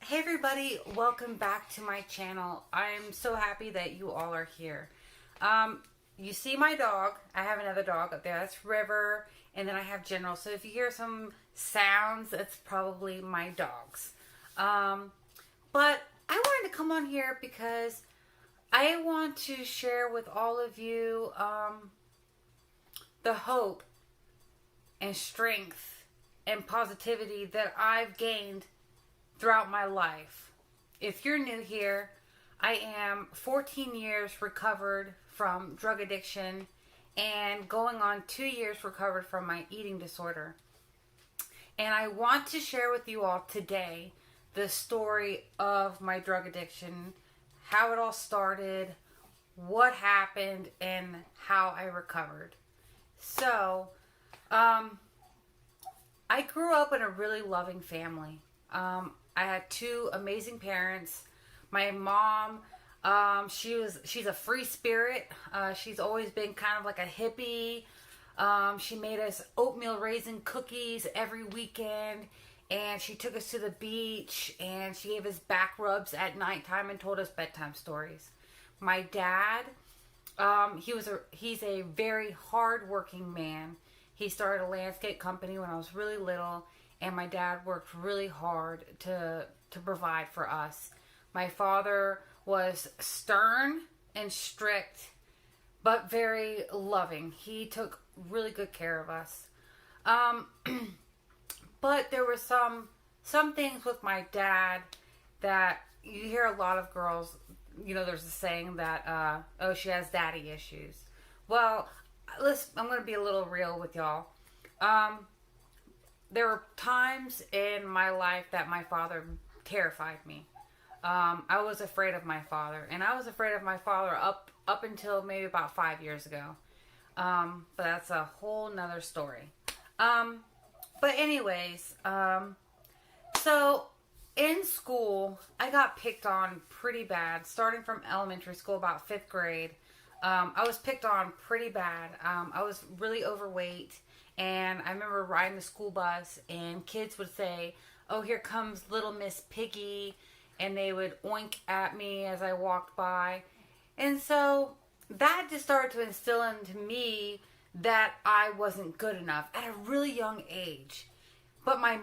Hey everybody, welcome back to my channel. I'm so happy that you all are here. You see my dog. I have another dog up there. That's River, and then I have General. So if you hear some sounds, that's probably my dogs. But I wanted to come on here because I want to share with all of you the hope and strength and positivity that I've gained throughout my life. If you're new here, I am 14 years recovered from drug addiction and going on 2 years recovered from my eating disorder. And I want to share with you all today the story of my drug addiction, how it all started, what happened, and how I recovered. So, I grew up in a really loving family. I had two amazing parents. My mom, she's a free spirit. She's always been kind of like a hippie. She made us oatmeal raisin cookies every weekend, and she took us to the beach, and she gave us back rubs at nighttime and told us bedtime stories. My dad, he's a very hardworking man. He started a landscape company when I was really little, and my dad worked really hard to provide for us. My father was stern and strict, but very loving. He took really good care of us. But there were some things with my dad that you hear a lot of girls, there's a saying that, oh, she has daddy issues. Well, I'm going to be a little real with y'all. There were times in my life that my father terrified me. I was afraid of my father, and I was afraid of my father up until maybe about 5 years ago. But that's a whole nother story. But anyways, so in school, I got picked on pretty bad, starting from elementary school, about 5th grade. I was picked on pretty bad. I was really overweight. And I remember riding the school bus, and kids would say, "Oh, here comes little Miss Piggy," and they would oink at me as I walked by. And so that just started to instill into me that I wasn't good enough at a really young age. But my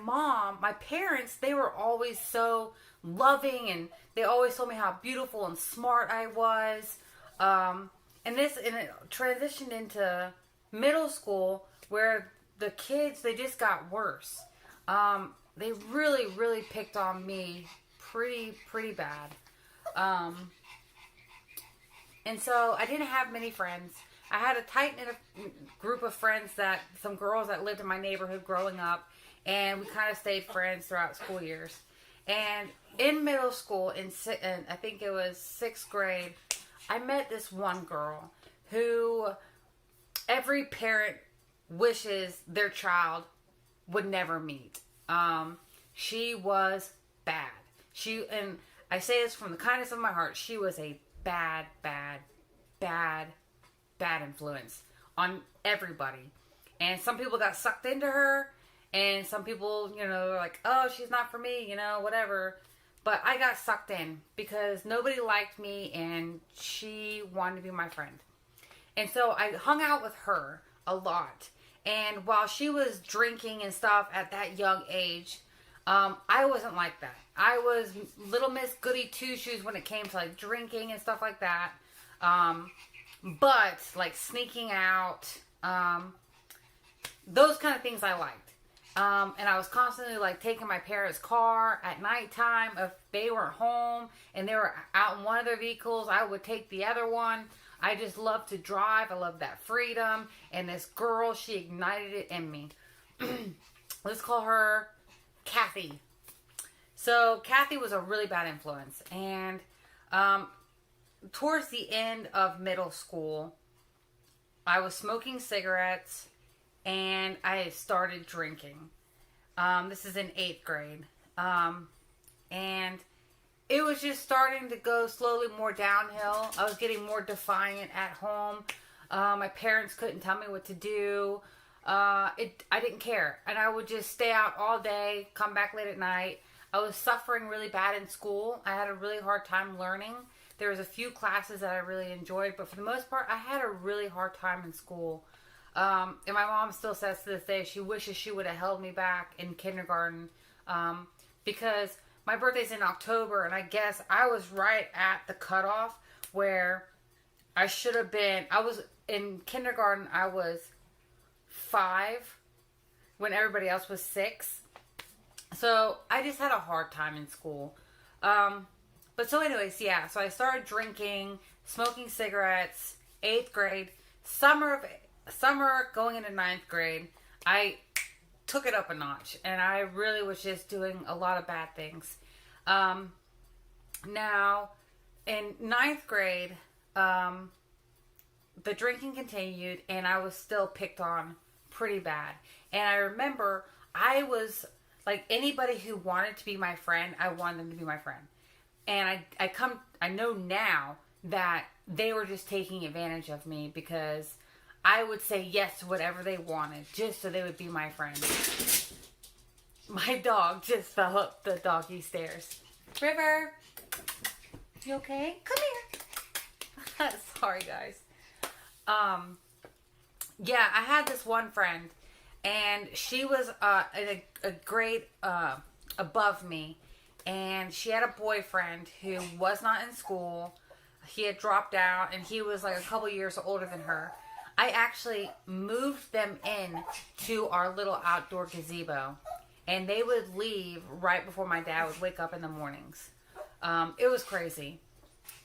parents, they were always so loving, and they always told me how beautiful and smart I was. And it transitioned into middle school, where the kids, they just got worse. They really, really picked on me pretty bad. And so I didn't have many friends. I had a tight-knit group of friends, some girls that lived in my neighborhood growing up, and we kind of stayed friends throughout school years. And in middle school, in I think it was 6th grade, I met this one girl who every parent wishes their child would never meet. She was bad. And I say this from the kindness of my heart, she was a bad influence on everybody. And some people got sucked into her, and some people, were like, "Oh, she's not for me," whatever. But I got sucked in because nobody liked me, and she wanted to be my friend. And so I hung out with her a lot. And while she was drinking and stuff at that young age, I wasn't like that. I was little Miss Goody Two Shoes when it came to like drinking and stuff like that. But like sneaking out, those kind of things I liked. And I was constantly like taking my parents' car at nighttime. If they weren't home and they were out in one of their vehicles, I would take the other one. I just love to drive. I love that freedom. And this girl, she ignited it in me. Let's call her Kathy. So Kathy was a really bad influence. And towards the end of middle school, I was smoking cigarettes, and I started drinking. This is in 8th grade. And it was just starting to go slowly more downhill. I was getting more defiant at home. My parents couldn't tell me what to do. I didn't care. And I would just stay out all day, come back late at night. I was suffering really bad in school. I had a really hard time learning. There was a few classes that I really enjoyed, but for the most part, I had a really hard time in school. And my mom still says to this day, she wishes she would have held me back in kindergarten, because my birthday's in October, and I guess I was right at the cutoff where I should have been. I was in kindergarten, I was 5 when everybody else was 6. So I just had a hard time in school. But so anyways, yeah, so I started drinking, smoking cigarettes, 8th grade, summer going into 9th grade. I took it up a notch, and I really was just doing a lot of bad things. Now, in 9th grade, the drinking continued, and I was still picked on pretty bad. And I remember I was like, anybody who wanted to be my friend, I wanted them to be my friend. And I know now that they were just taking advantage of me, because I would say yes to whatever they wanted just so they would be my friend. My dog just fell up the doggy stairs. River, you okay? Come here. Sorry, guys. Yeah, I had this one friend, and she was a grade above me, and she had a boyfriend who was not in school. He had dropped out, and he was like a couple years older than her. I actually moved them in to our little outdoor gazebo, and they would leave right before my dad would wake up in the mornings. It was crazy.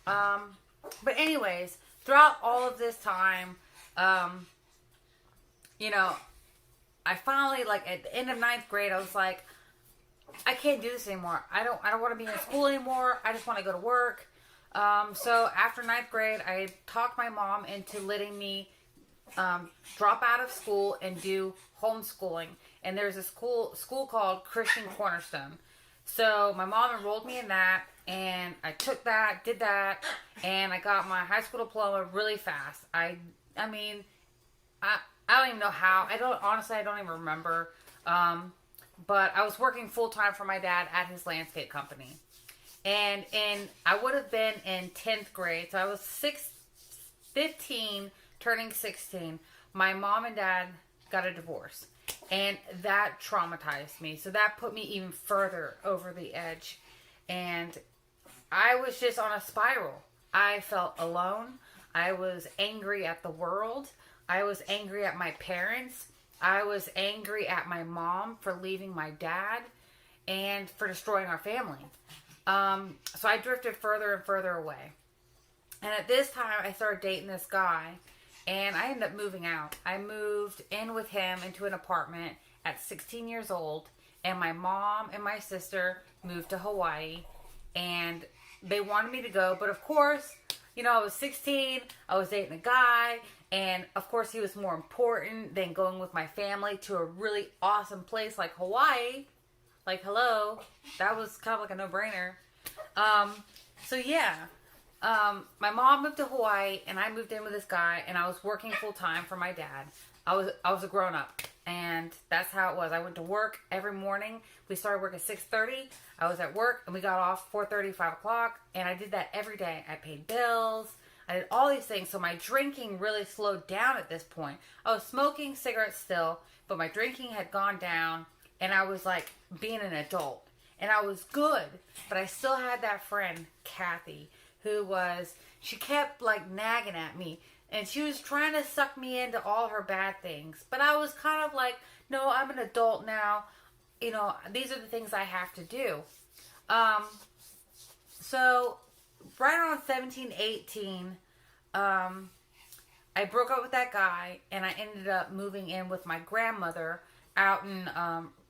But anyways, throughout all of this time, you know, I finally, like, at the end of 9th grade, I was like, I can't do this anymore. I don't want to be in school anymore. I just want to go to work. So after 9th grade, I talked my mom into letting me drop out of school and do homeschooling. And there's a school called Christian Cornerstone. So my mom enrolled me in that, and I took that, did that, and I got my high school diploma really fast. I mean, I don't even know how. I don't even remember. But I was working full time for my dad at his landscape company. And I would have been in 10th grade. So I was 15, turning 16. My mom and dad got a divorce. And that traumatized me. So that put me even further over the edge. And I was just on a spiral. I felt alone. I was angry at the world. I was angry at my parents. I was angry at my mom for leaving my dad and for destroying our family. So I drifted further and further away. And at this time, I started dating this guy, and I ended up moving out. I moved in with him into an apartment at 16 years old, and my mom and my sister moved to Hawaii, and they wanted me to go. But of course, you know, I was 16, I was dating a guy, and of course he was more important than going with my family to a really awesome place like Hawaii. Like, hello, that was kind of like a no-brainer. So yeah, my mom moved to Hawaii, and I moved in with this guy, and I was working full-time for my dad. I was a grown-up, and that's how it was. I went to work every morning. We started work at 6:30. I was at work, and we got off 4:30, 5 o'clock, and I did that every day. I paid bills. I did all these things, so my drinking really slowed down at this point. I was smoking cigarettes still, but my drinking had gone down, and I was like being an adult. And I was good, but I still had that friend, Kathy, she kept like nagging at me, and she was trying to suck me into all her bad things. But I was kind of like, no, I'm an adult now. You know, these are the things I have to do. So right around 17, 18, I broke up with that guy, and I ended up moving in with my grandmother out in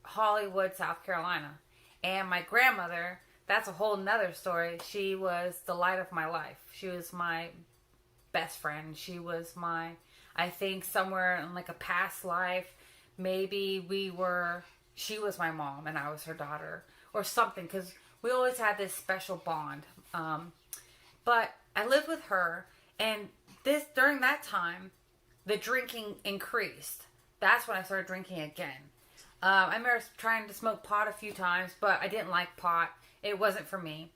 Hollywood, South Carolina. And my grandmother, that's a whole nother story. She was the light of my life. She was my best friend. She was I think somewhere in like a past life, maybe she was my mom and I was her daughter or something, because we always had this special bond. But I lived with her, and during that time, the drinking increased. That's when I started drinking again. I remember trying to smoke pot a few times, but I didn't like pot. It wasn't for me.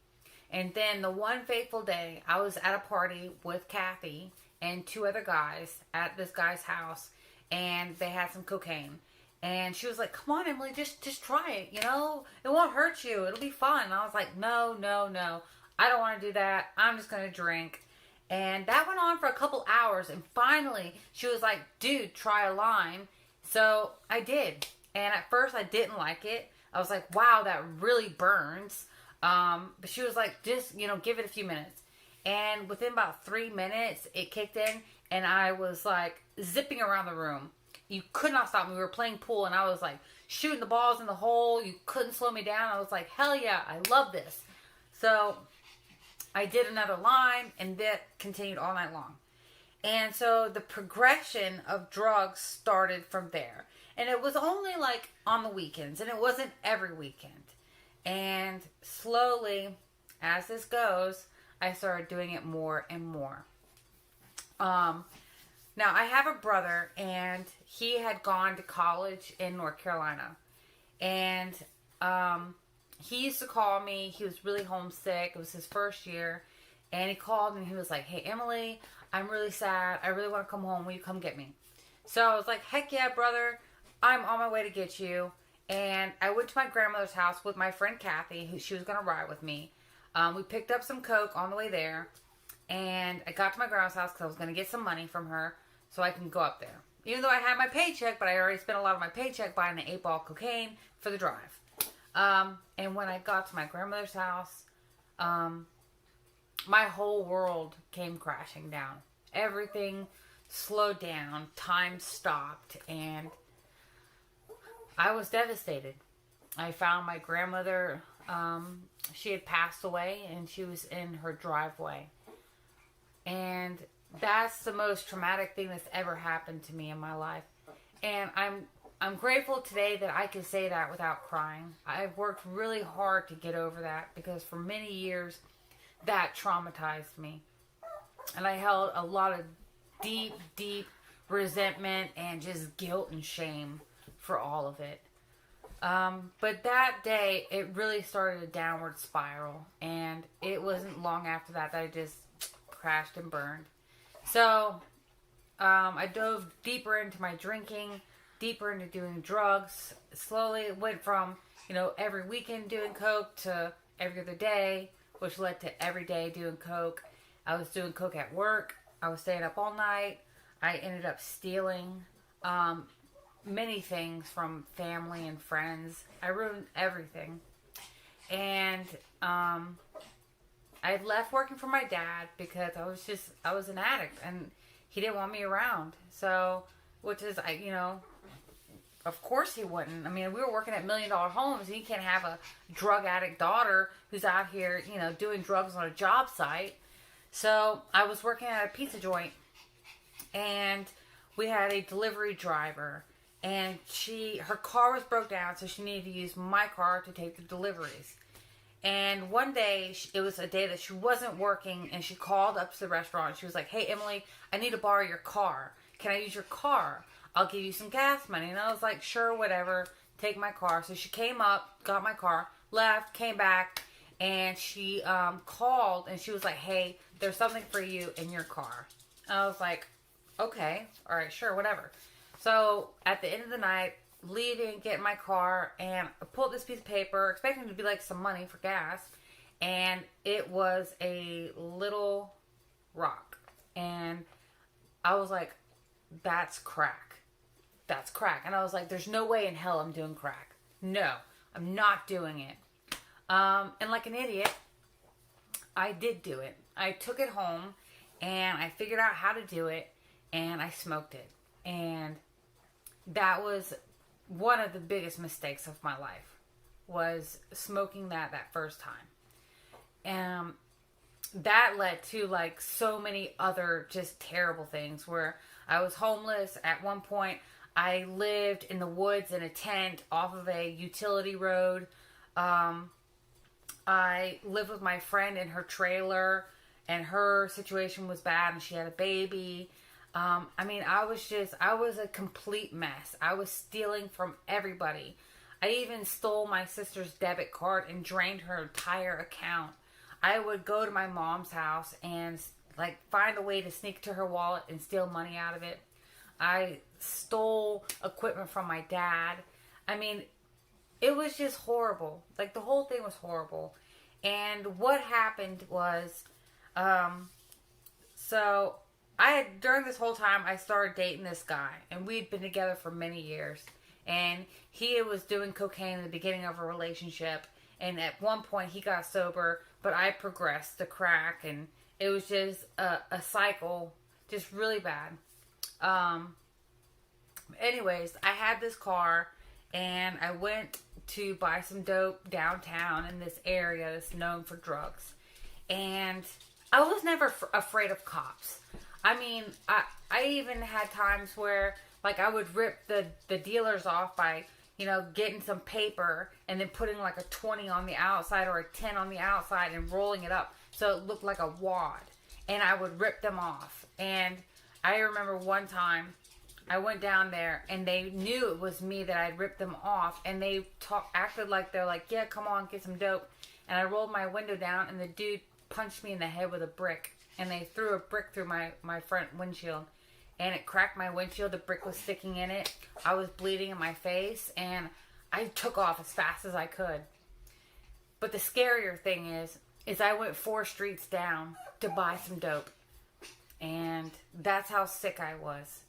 And then the one fateful day, I was at a party with Kathy and two other guys at this guy's house, and they had some cocaine. And she was like, "Come on, Emily, just try it. You know, it won't hurt you. It'll be fun." And I was like, "No, no, no. I don't want to do that. I'm just going to drink." And that went on for a couple hours. And finally, she was like, "Dude, try a line." So I did. And at first, I didn't like it. I was like, "Wow, that really burns." But she was like, "Just, give it a few minutes." And within about 3 minutes, it kicked in. And I was like zipping around the room. You could not stop me. We were playing pool. And I was like shooting the balls in the hole. You couldn't slow me down. I was like, hell yeah, I love this. So I did another line, and that continued all night long. And so the progression of drugs started from there. And it was only like on the weekends, and it wasn't every weekend. And slowly, as this goes, I started doing it more and more. Now, I have a brother, and he had gone to college in North Carolina. And he used to call me. He was really homesick. It was his first year. And he called and he was like, "Hey, Emily, I'm really sad. I really want to come home. Will you come get me?" So I was like, "Heck yeah, brother. I'm on my way to get you." And I went to my grandmother's house with my friend Kathy, who she was going to ride with me. We picked up some Coke on the way there. And I got to my grandma's house because I was going to get some money from her so I can go up there. Even though I had my paycheck, but I already spent a lot of my paycheck buying the 8-ball cocaine for the drive. And when I got to my grandmother's house, my whole world came crashing down. Everything slowed down. Time stopped. And I was devastated. I found my grandmother. She had passed away, and she was in her driveway. And that's the most traumatic thing that's ever happened to me in my life. And I'm grateful today that I can say that without crying. I've worked really hard to get over that, because for many years that traumatized me. And I held a lot of deep, deep resentment and just guilt and shame for all of it. But that day, it really started a downward spiral. And it wasn't long after that I just crashed and burned. So, I dove deeper into my drinking, deeper into doing drugs. Slowly it went from, every weekend doing Coke to every other day, which led to every day doing Coke. I was doing Coke at work. I was staying up all night. I ended up stealing many things from family and friends. I ruined everything. And I had left working for my dad because I was an addict, and he didn't want me around. So, which is, of course he wouldn't. I mean, we were working at $1 Million Homes, and he can't have a drug addict daughter who's out here, doing drugs on a job site. So I was working at a pizza joint, and we had a delivery driver, and her car was broke down, so she needed to use my car to take the deliveries. And one day, it was a day that she wasn't working, and she called up to the restaurant. She was like, "Hey, Emily, I need to borrow your car. Can I use your car? I'll give you some gas money." And I was like, "Sure, whatever. Take my car." So she came up, got my car, left, came back, and she called, and she was like, "Hey, there's something for you in your car." And I was like, "Okay, all right, sure, whatever." So at the end of the night, leaving, getting my car, and I pulled this piece of paper, expecting it to be like some money for gas, and it was a little rock. And I was like, "That's crack. That's crack." And I was like, "There's no way in hell I'm doing crack. No, I'm not doing it." And like an idiot, I did do it. I took it home, and I figured out how to do it, and I smoked it. And that was one of the biggest mistakes of my life, was smoking that first time. That led to like so many other just terrible things, where I was homeless. At one point, I lived in the woods in a tent off of a utility road. I lived with my friend in her trailer, and her situation was bad, and she had a baby. I mean, I was a complete mess. I was stealing from everybody. I even stole my sister's debit card and drained her entire account. I would go to my mom's house and like find a way to sneak to her wallet and steal money out of it. I stole equipment from my dad. I mean, it was just horrible. Like the whole thing was horrible. And what happened was, so during this whole time, I started dating this guy, and we'd been together for many years. And he was doing cocaine in the beginning of a relationship, and at one point he got sober, but I progressed to crack, and it was just a cycle, just really bad. Anyways, I had this car, and I went to buy some dope downtown in this area that's known for drugs. And I was never afraid of cops. I mean, I even had times where, like, I would rip the dealers off by, you know, getting some paper and then putting like a 20 on the outside or a 10 on the outside and rolling it up so it looked like a wad. And I would rip them off. And I remember one time I went down there and they knew it was me that I'd ripped them off, and they acted like they're like, yeah, come on, get some dope. And I rolled my window down, and the dude punched me in the head with a brick, and they threw a brick through my front windshield, and it cracked my windshield. The brick was sticking in it. I was bleeding in my face, and I took off as fast as I could. But the scarier thing is I went 4 streets down to buy some dope, and that's how sick I was.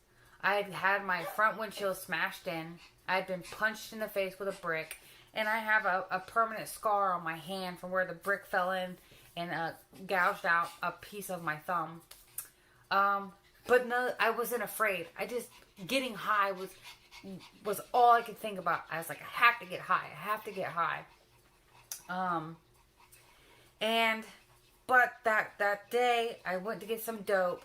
I had had my front windshield smashed in. I had been punched in the face with a brick. And I have a permanent scar on my hand from where the brick fell in and gouged out a piece of my thumb. But no, I wasn't afraid. Getting high was all I could think about. I was like, I have to get high. I have to get high. But that day, I went to get some dope.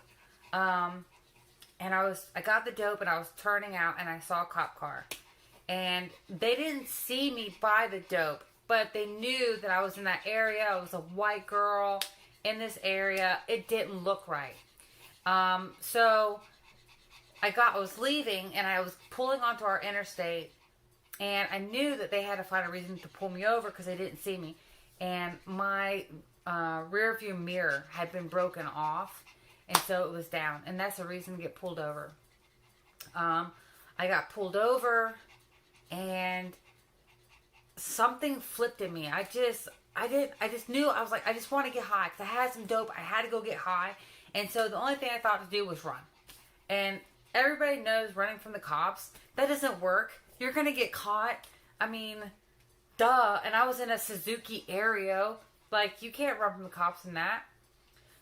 And I got the dope, and I was turning out, and I saw a cop car. And they didn't see me buy the dope, but they knew that I was in that area. I was a white girl in this area. It didn't look right. So I was leaving, and I was pulling onto our interstate, and I knew that they had to find a reason to pull me over because they didn't see me. And my rear view mirror had been broken off. And so it was down. And that's the reason to get pulled over. I got pulled over. And something flipped in me. I just knew. I was like, I just want to get high. Because I had some dope. I had to go get high. And so the only thing I thought to do was run. And everybody knows running from the cops, that doesn't work. You're going to get caught. I mean, duh. And I was in a Suzuki Aereo. Like, you can't run from the cops in that.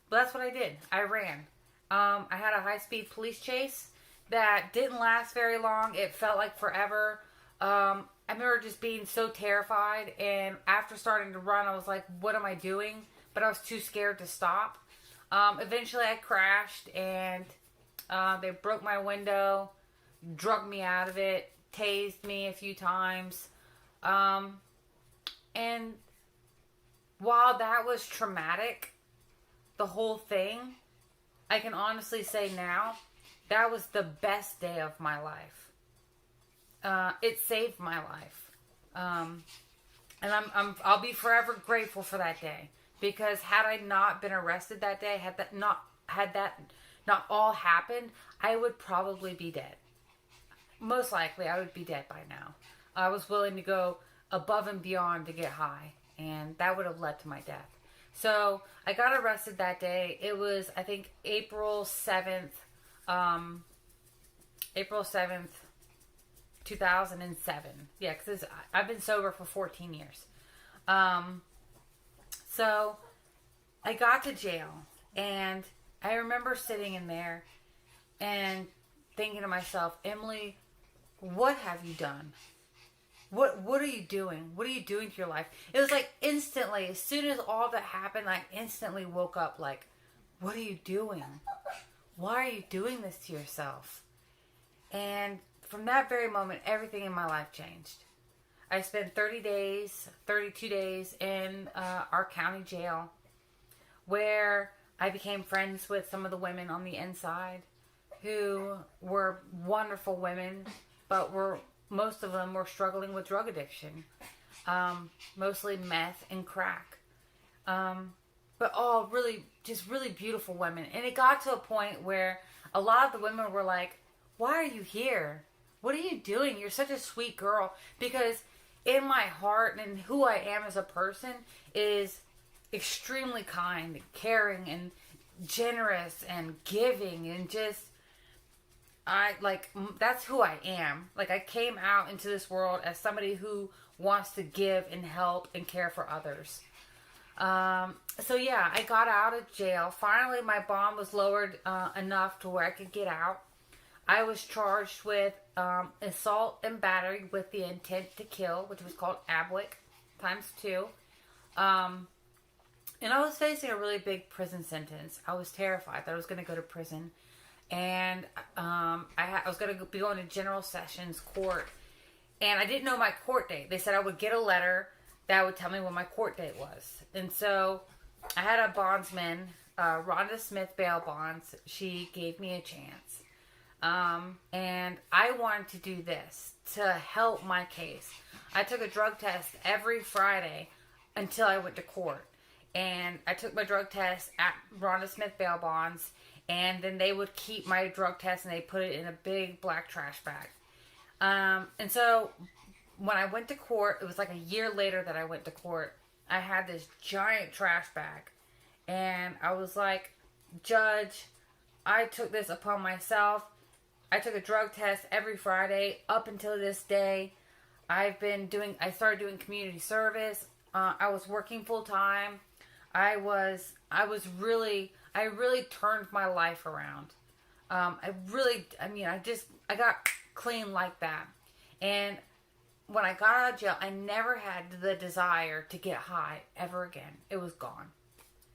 But that's what I did. I ran. I had a high-speed police chase that didn't last very long. It felt like forever. I remember just being so terrified. And after starting to run, I was like, what am I doing? But I was too scared to stop. Eventually, I crashed. And they broke my window. Drugged me out of it. Tased me a few times. And while that was traumatic, the whole thing, I can honestly say now, that was the best day of my life. It saved my life. And I'll be forever grateful for that day. Because had I not been arrested that day, had that not all happened, I would probably be dead. Most likely, I would be dead by now. I was willing to go above and beyond to get high. And that would have led to my death. So, I got arrested that day. It was, I think, April 7th, 2007. Yeah, because I've been sober for 14 years. So, I got to jail, and I remember sitting in there and thinking to myself, Emily, what have you done? What are you doing? What are you doing to your life? It was like instantly, as soon as all that happened, I instantly woke up like, what are you doing? Why are you doing this to yourself? And from that very moment, everything in my life changed. I spent 32 days in our county jail, where I became friends with some of the women on the inside who were wonderful women, but most of them were struggling with drug addiction, mostly meth and crack. But all really, just really beautiful women. And it got to a point where a lot of the women were like, why are you here? What are you doing? You're such a sweet girl. Because in my heart and who I am as a person is extremely kind, caring, and generous, and giving, and just, that's who I am. Like, I came out into this world as somebody who wants to give and help and care for others. So yeah, I got out of jail. Finally, my bond was lowered enough to where I could get out. I was charged with assault and battery with the intent to kill, which was called addict ×2. And I was facing a really big prison sentence. I was terrified that I was going to go to prison. And I was going to be going to General Sessions Court. And I didn't know my court date. They said I would get a letter that would tell me when my court date was. And so I had a bondsman, Rhonda Smith bail bonds. She gave me a chance. And I wanted to do this to help my case. I took a drug test every Friday until I went to court. And I took my drug test at Rhonda Smith bail bonds. And then they would keep my drug test and they put it in a big black trash bag. And so when I went to court, it was like a year later that I went to court. I had this giant trash bag. And I was like, Judge, I took this upon myself. I took a drug test every Friday up until this day. I started doing community service. I was working full time. I really turned my life around. I got clean like that. And when I got out of jail, I never had the desire to get high ever again. It was gone.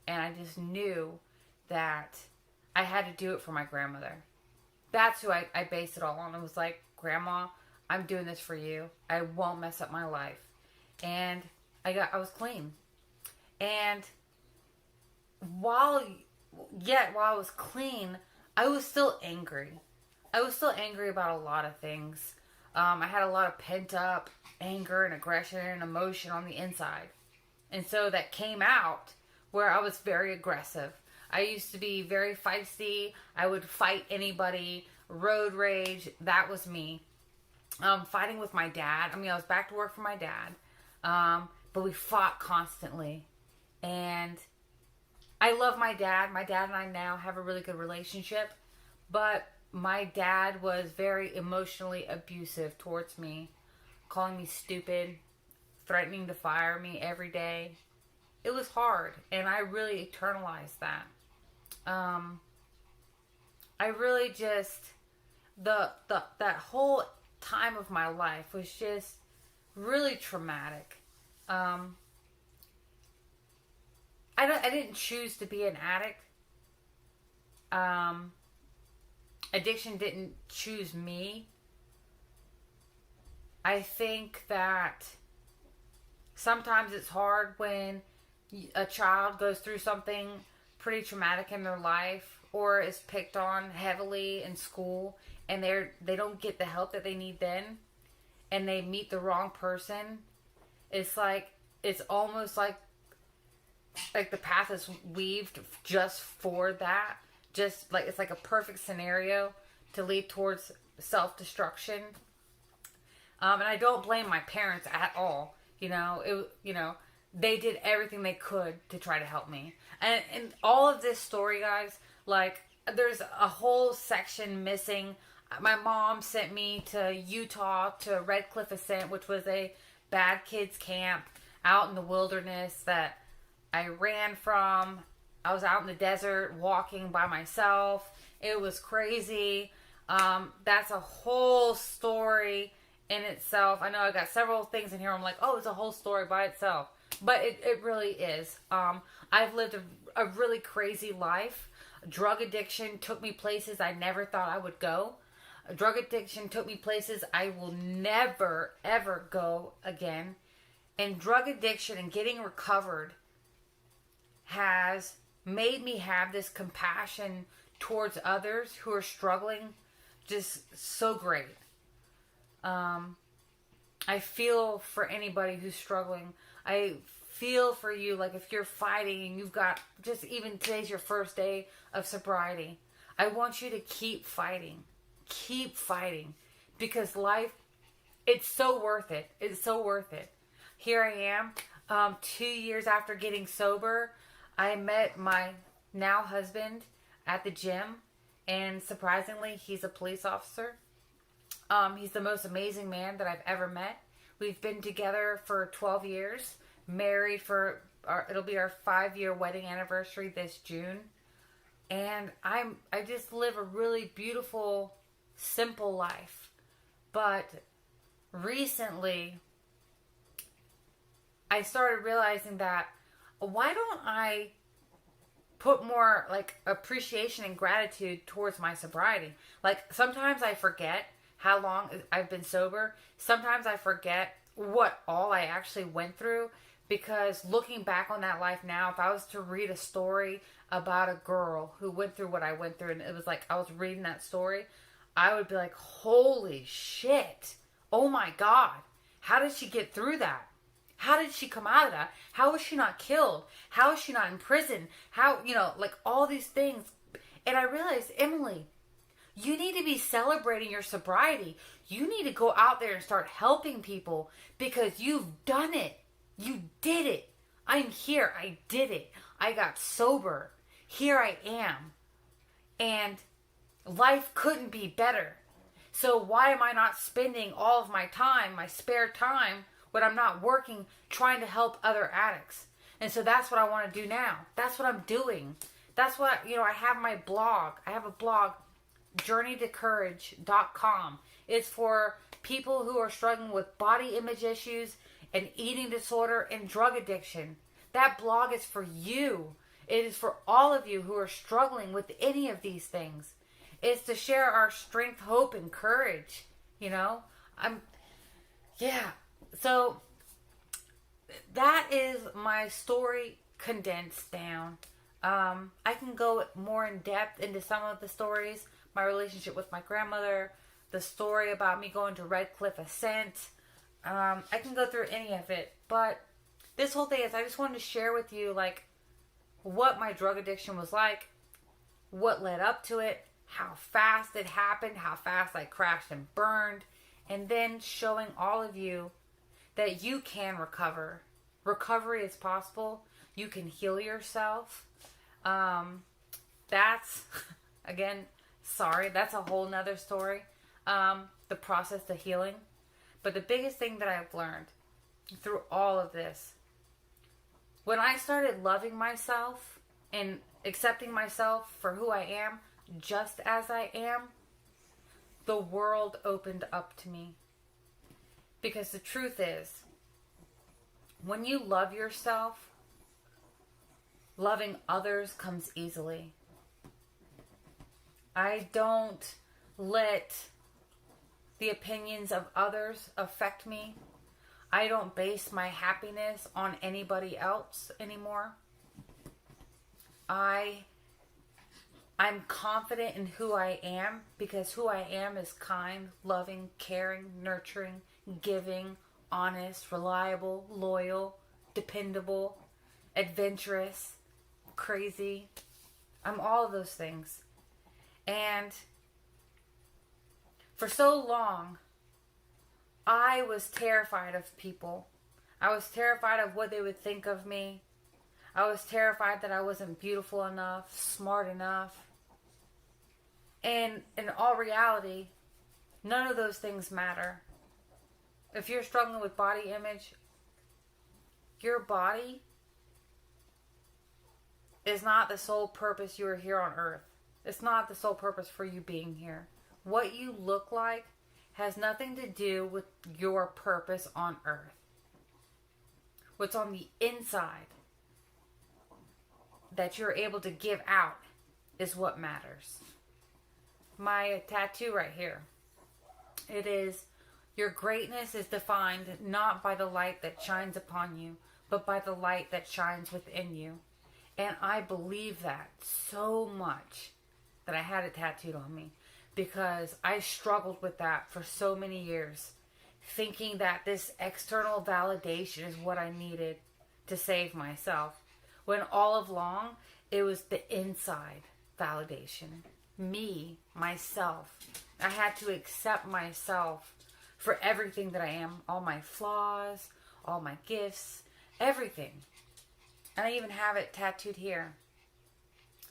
And I just knew that I had to do it for my grandmother. That's who I based it all on. It was like, Grandma, I'm doing this for you. I won't mess up my life. And I was clean. And while I was clean, I was still angry. I was still angry about a lot of things. I had a lot of pent up anger and aggression and emotion on the inside. And so that came out where I was very aggressive. I used to be very feisty. I would fight anybody. Road rage. That was me. Fighting with my dad. I was back to work for my dad. But we fought constantly. And I love my dad. My dad and I now have a really good relationship. But my dad was very emotionally abusive towards me. Calling me stupid. Threatening to fire me every day. It was hard. And I really internalized that. I really just, that whole time of my life was just really traumatic. I didn't choose to be an addict. Addiction didn't choose me. I think that sometimes it's hard when a child goes through something pretty traumatic in their life or is picked on heavily in school and they don't get the help that they need then and they meet the wrong person. It's almost like the path is weaved just for that. Just like it's like a perfect scenario to lead towards self-destruction. And I don't blame my parents at all. They did everything they could to try to help me. And all of this story, guys, there's a whole section missing. My mom sent me to Utah, to Red Cliff Ascent, which was a bad kids camp out in the wilderness that I ran from. I was out in the desert walking by myself. It was crazy. That's a whole story in itself. I know I got several things in here. I'm like, oh, it's a whole story by itself. But it really is. I've lived a really crazy life. Drug addiction took me places I never thought I would go. Drug addiction took me places I will never, ever go again. And drug addiction and getting recovered has made me have this compassion towards others who are struggling just so great. I feel for anybody who's struggling. I feel for you, like if you're fighting and you've got, just even today's your first day of sobriety. I want you to keep fighting. Keep fighting. Because life, it's so worth it. It's so worth it. Here I am, 2 years after getting sober. I met my now husband at the gym. And surprisingly, he's a police officer. He's the most amazing man that I've ever met. We've been together for 12 years. Married for, it'll be our 5-year wedding anniversary this June. And I just live a really beautiful, simple life. But recently, I started realizing that, why don't I put more like appreciation and gratitude towards my sobriety? Like sometimes I forget how long I've been sober. Sometimes I forget what all I actually went through, because looking back on that life now, if I was to read a story about a girl who went through what I went through, and it was like I was reading that story, I would be like, holy shit. Oh my God. How did she get through that? How did she come out of that? How was she not killed? How is she not in prison? How, like all these things. And I realized, Emily, you need to be celebrating your sobriety. You need to go out there and start helping people, because you've done it. You did it. I'm here. I did it. I got sober. Here I am. And life couldn't be better. So why am I not spending all of my time, my spare time, when I'm not working, trying to help other addicts? And so that's what I want to do now. That's what I'm doing. That's what, I have my blog. I have a blog, journeytocourage.com. It's for people who are struggling with body image issues and eating disorder and drug addiction. That blog is for you. It is for all of you who are struggling with any of these things. It's to share our strength, hope, and courage. So that is my story condensed down. I can go more in depth into some of the stories. My relationship with my grandmother, the story about me going to Red Cliff Ascent. I can go through any of it. But this whole thing is, I just wanted to share with you, like, what my drug addiction was like, what led up to it, how fast it happened, how fast I crashed and burned, and then showing all of you that you can recover. Recovery is possible. You can heal yourself. That's, again, that's a whole nother story. The process to healing. But the biggest thing that I've learned through all of this, when I started loving myself and accepting myself for who I am, just as I am, the world opened up to me. Because the truth is, when you love yourself, loving others comes easily. I don't let the opinions of others affect me. I don't base my happiness on anybody else anymore. I'm confident in who I am, because who I am is kind, loving, caring, nurturing, giving, honest, reliable, loyal, dependable, adventurous, crazy. I'm all of those things. And for so long, I was terrified of people. I was terrified of what they would think of me. I was terrified that I wasn't beautiful enough, smart enough. And in all reality, none of those things matter. If you're struggling with body image, your body is not the sole purpose you are here on earth. It's not the sole purpose for you being here. What you look like has nothing to do with your purpose on earth. What's on the inside that you're able to give out is what matters. My tattoo right here, it is, your greatness is defined not by the light that shines upon you, but by the light that shines within you. And I believe that so much. that I had it tattooed on me, because I struggled with that for so many years, thinking that this external validation is what I needed to save myself, when all along it was the inside validation. Me, myself. I had to accept myself for everything that I am, all my flaws, all my gifts, everything. And I even have it tattooed here.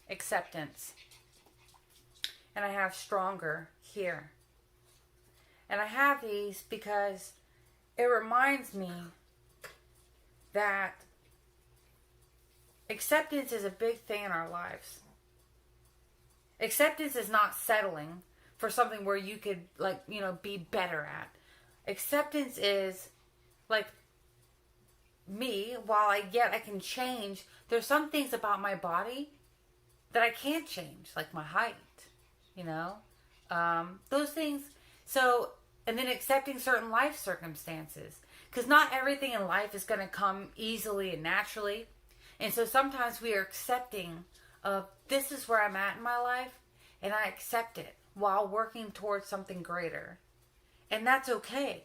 Acceptance. And I have stronger here. And I have these because it reminds me that acceptance is a big thing in our lives. Acceptance is not settling for something where you could, be better at. Acceptance is, me, while I can change, there's some things about my body that I can't change, like my height, those things. So, and then accepting certain life circumstances, because not everything in life is going to come easily and naturally. And so sometimes we are accepting of, this is where I'm at in my life, and I accept it while working towards something greater. And that's okay.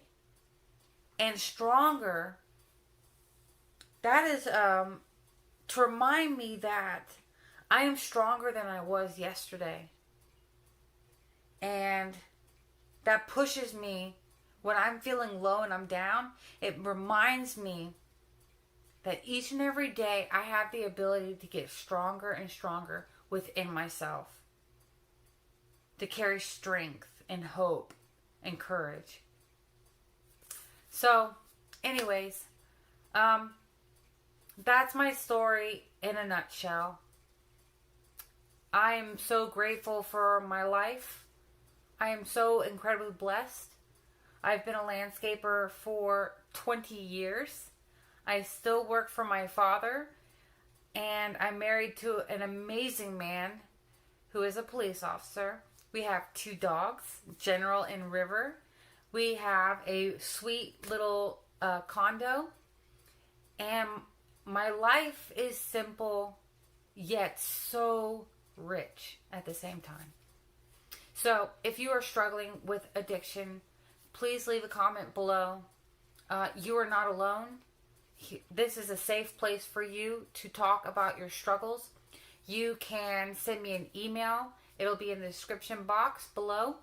And stronger, that is to remind me that I am stronger than I was yesterday. And that pushes me when I'm feeling low and I'm down. It reminds me that each and every day I have the ability to get stronger and stronger within myself, to carry strength and hope and courage. So, anyways, that's my story in a nutshell. I am so grateful for my life. I am so incredibly blessed. I've been a landscaper for 20 years. I still work for my father, and I'm married to an amazing man who is a police officer. We have 2 dogs, General and River. We have a sweet little condo, and my life is simple yet so rich at the same time. So if you are struggling with addiction, please leave a comment below. You are not alone. This is a safe place for you to talk about your struggles. You can send me an email. It'll be in the description box below.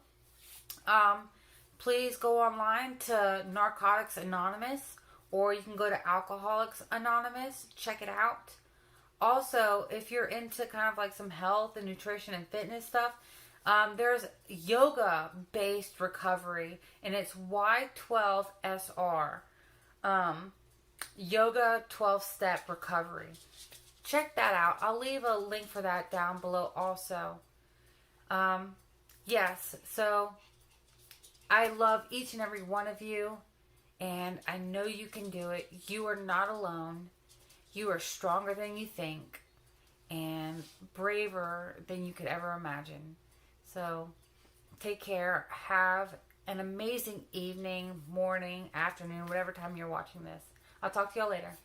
Please go online to Narcotics Anonymous, or you can go to Alcoholics Anonymous. Check it out. Also, if you're into kind of like some health and nutrition and fitness stuff, there's yoga-based recovery, and it's Y12SR. Yoga 12-step recovery. Check that out. I'll leave a link for that down below also. Yes, so I love each and every one of you, and I know you can do it. You are not alone. You are stronger than you think, and braver than you could ever imagine. So take care. Have an amazing evening, morning, afternoon, whatever time you're watching this. I'll talk to y'all later.